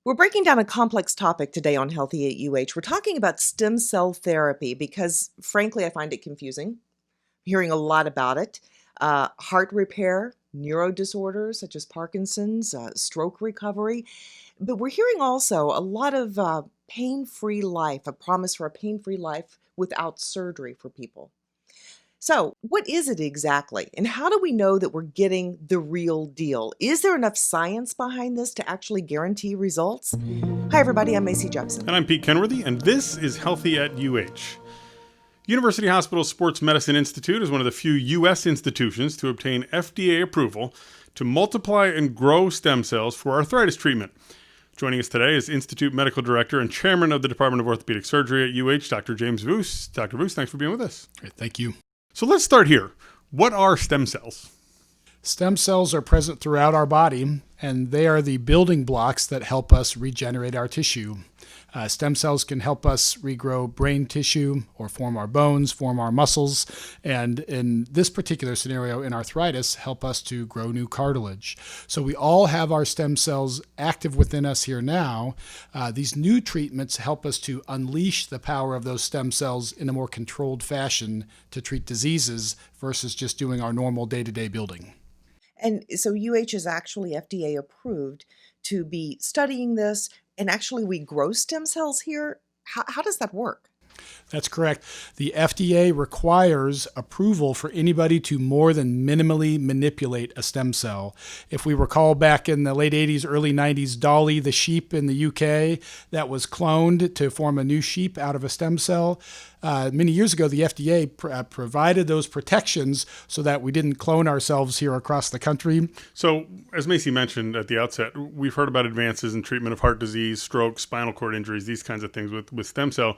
We're breaking down a complex topic today on Healthy at UH. We're talking about stem cell therapy because, frankly, I find it confusing. Hearing a lot about it. Heart repair, neuro disorders such as Parkinson's, stroke recovery. But we're hearing also a lot of pain free life, a promise for a pain free life without surgery for people. So, what is it exactly? And how do we know that we're getting the real deal? Is there enough science behind this to actually guarantee results? Hi, everybody. I'm Macy Jepson. And I'm Pete Kenworthy, and this is Healthy at UH. University Hospital Sports Medicine Institute is one of the few U.S. institutions to obtain FDA approval to multiply and grow stem cells for arthritis treatment. Joining us today is Institute Medical Director and Chairman of the Department of Orthopedic Surgery at UH, Dr. James Voos. Dr. Voos, thanks for being with us. Great, thank you. So let's start here. What are stem cells? Stem cells are present throughout our body, and they are the building blocks that help us regenerate our tissue. Stem cells can help us regrow brain tissue or form our bones, form our muscles, and in this particular scenario, in arthritis, help us to grow new cartilage. So we all have our stem cells active within us here now. These new treatments help us to unleash the power of those stem cells in a more controlled fashion to treat diseases versus just doing our normal day-to-day building. And so UH is actually FDA approved to be studying this, and actually we grow stem cells here. How does that work? That's correct. The FDA requires approval for anybody to more than minimally manipulate a stem cell. If we recall back in the late 80s, early 90s, Dolly the sheep in the UK that was cloned to form a new sheep out of a stem cell. Many years ago, the FDA provided those protections so that we didn't clone ourselves here across the country. So, as Macy mentioned at the outset, we've heard about advances in treatment of heart disease, stroke, spinal cord injuries, these kinds of things with stem cell.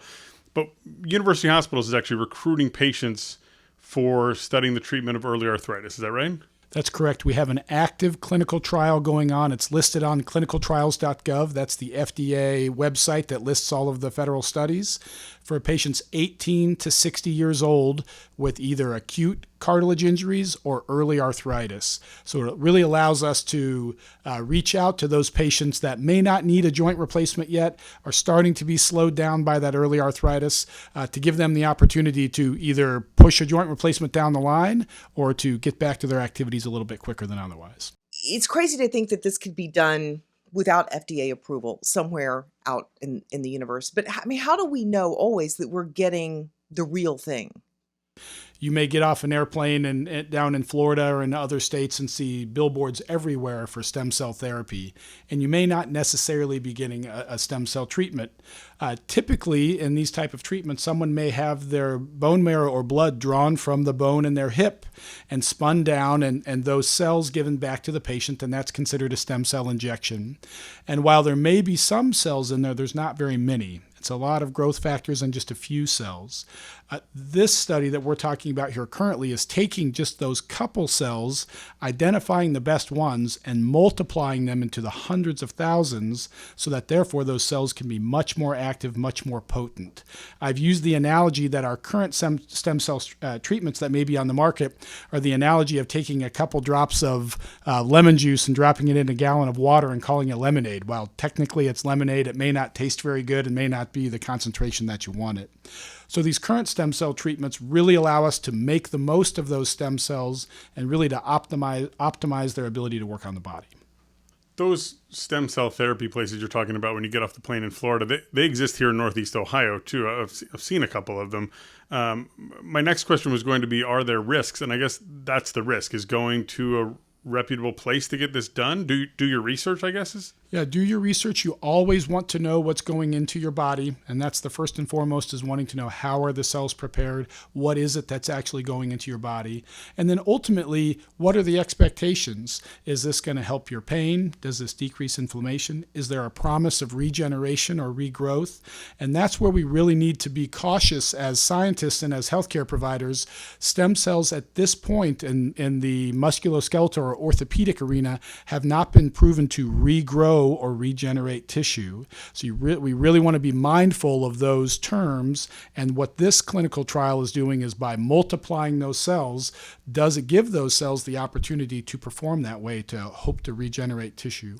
But University Hospitals is actually recruiting patients for studying the treatment of early arthritis. Is that right? That's correct. We have an active clinical trial going on. It's listed on clinicaltrials.gov. That's the FDA website that lists all of the federal studies for patients 18 to 60 years old with either acute cartilage injuries or early arthritis. So it really allows us to reach out to those patients that may not need a joint replacement yet, are starting to be slowed down by that early arthritis, to give them the opportunity to either push a joint replacement down the line or to get back to their activities a little bit quicker than otherwise. It's crazy to think that this could be done without FDA approval somewhere out in the universe. But I mean, how do we know always that we're getting the real thing? You may get off an airplane and down in Florida or in other states and see billboards everywhere for stem cell therapy, and you may not necessarily be getting a stem cell treatment. Typically, in these type of treatments, someone may have their bone marrow or blood drawn from the bone in their hip and spun down, and those cells given back to the patient, and that's considered a stem cell injection. And while there may be some cells in there, there's not very many. It's a lot of growth factors and just a few cells. This study that we're talking about here currently is taking just those couple cells, identifying the best ones, and multiplying them into the hundreds of thousands so that therefore those cells can be much more active, much more potent. I've used the analogy that our current stem cell treatments that may be on the market are the analogy of taking a couple drops of lemon juice and dropping it in a gallon of water and calling it lemonade. While technically it's lemonade, it may not taste very good and may not be the concentration that you want it. So these current stem cell treatments really allow us to make the most of those stem cells and really to optimize their ability to work on the body. Those stem cell therapy places you're talking about when you get off the plane in Florida, they exist here in Northeast Ohio, too. I've seen a couple of them. My next question was going to be, are there risks? And I guess that's the risk, is going to a reputable place to get this done. Do your research, I guess. Yeah, do your research. You always want to know what's going into your body, and that's the first and foremost, is wanting to know how are the cells prepared, what is it that's actually going into your body, and then ultimately, what are the expectations? Is this going to help your pain? Does this decrease inflammation? Is there a promise of regeneration or regrowth? And that's where we really need to be cautious as scientists and as healthcare providers. Stem cells at this point in the musculoskeletal or orthopedic arena have not been proven to regrow or regenerate tissue. So we really want to be mindful of those terms. And what this clinical trial is doing is by multiplying those cells, does it give those cells the opportunity to perform that way to hope to regenerate tissue?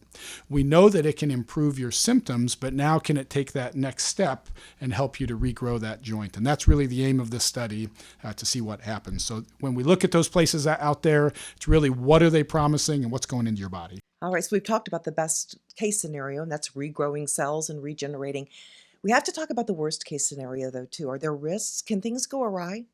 We know that it can improve your symptoms, but now can it take that next step and help you to regrow that joint? And that's really the aim of this study, to see what happens. So when we look at those places out there, it's really what are they promising and what's going into your body. All right, so we've talked about the best case scenario, and that's regrowing cells and regenerating. We have to talk about the worst case scenario, though, too. Are there risks? Can things go awry?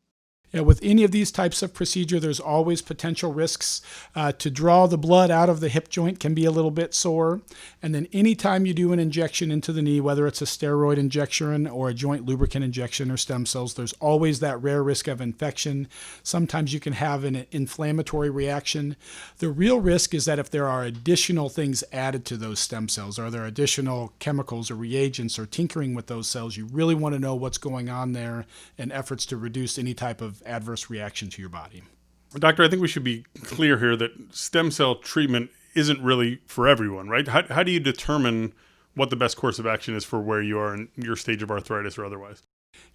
Yeah, with any of these types of procedure, there's always potential risks. To draw the blood out of the hip joint can be a little bit sore. And then anytime you do an injection into the knee, whether it's a steroid injection or a joint lubricant injection or stem cells, there's always that rare risk of infection. Sometimes you can have an inflammatory reaction. The real risk is that if there are additional things added to those stem cells, or there are additional chemicals or reagents or tinkering with those cells, you really want to know what's going on there in efforts to reduce any type of adverse reaction to your body. Doctor, I think we should be clear here that stem cell treatment isn't really for everyone, right? How do you determine what the best course of action is for where you are in your stage of arthritis or otherwise?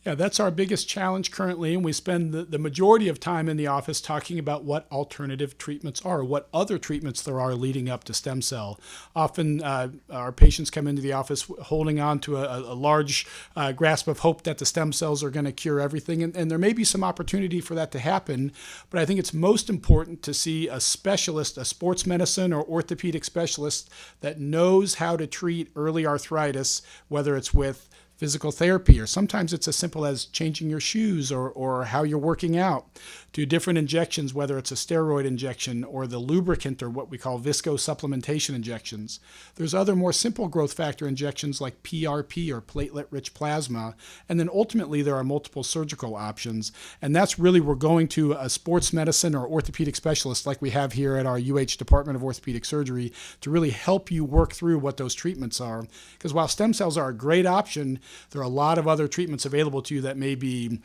Yeah, that's our biggest challenge currently, and we spend the majority of time in the office talking about what alternative treatments are, what other treatments there are leading up to stem cell. Often our patients come into the office holding on to a large grasp of hope that the stem cells are going to cure everything, and there may be some opportunity for that to happen, but I think it's most important to see a specialist, a sports medicine or orthopedic specialist that knows how to treat early arthritis, whether it's with physical therapy, or sometimes it's as simple as changing your shoes or how you're working out, to different injections, whether it's a steroid injection or the lubricant or what we call viscosupplementation injections. There's other more simple growth factor injections like PRP or platelet-rich plasma. And then ultimately there are multiple surgical options. And that's really, we're going to a sports medicine or orthopedic specialist like we have here at our UH Department of Orthopedic Surgery to really help you work through what those treatments are. Because while stem cells are a great option, there are a lot of other treatments available to you that may be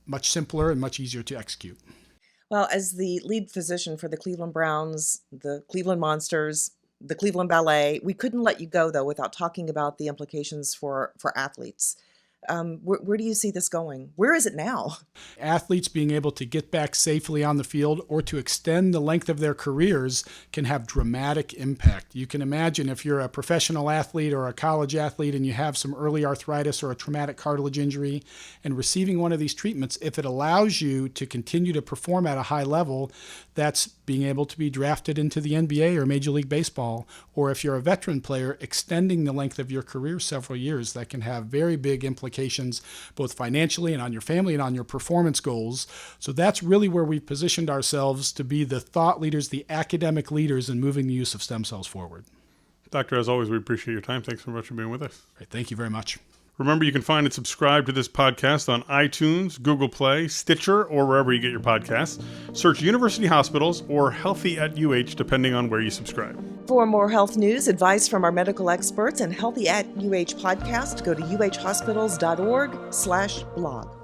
much simpler and much easier to execute. Well, as the lead physician for the Cleveland Browns, the Cleveland Monsters, the Cleveland Ballet, we couldn't let you go, though, without talking about the implications for athletes. Where do you see this going? Where is it now? Athletes being able to get back safely on the field or to extend the length of their careers can have dramatic impact. You can imagine if you're a professional athlete or a college athlete and you have some early arthritis or a traumatic cartilage injury, and receiving one of these treatments, if it allows you to continue to perform at a high level, that's being able to be drafted into the NBA or Major League Baseball. Or if you're a veteran player, extending the length of your career several years, that can have very big implications both financially and on your family and on your performance goals. So that's really where we've positioned ourselves to be the thought leaders, the academic leaders in moving the use of stem cells forward. Doctor, as always, we appreciate your time. Thanks so much for being with us. Great. Thank you very much. Remember, you can find and subscribe to this podcast on iTunes, Google Play, Stitcher, or wherever you get your podcasts. Search University Hospitals or Healthy at UH, depending on where you subscribe. For more health news, advice from our medical experts, and Healthy at UH podcast, go to uhhospitals.org/blog.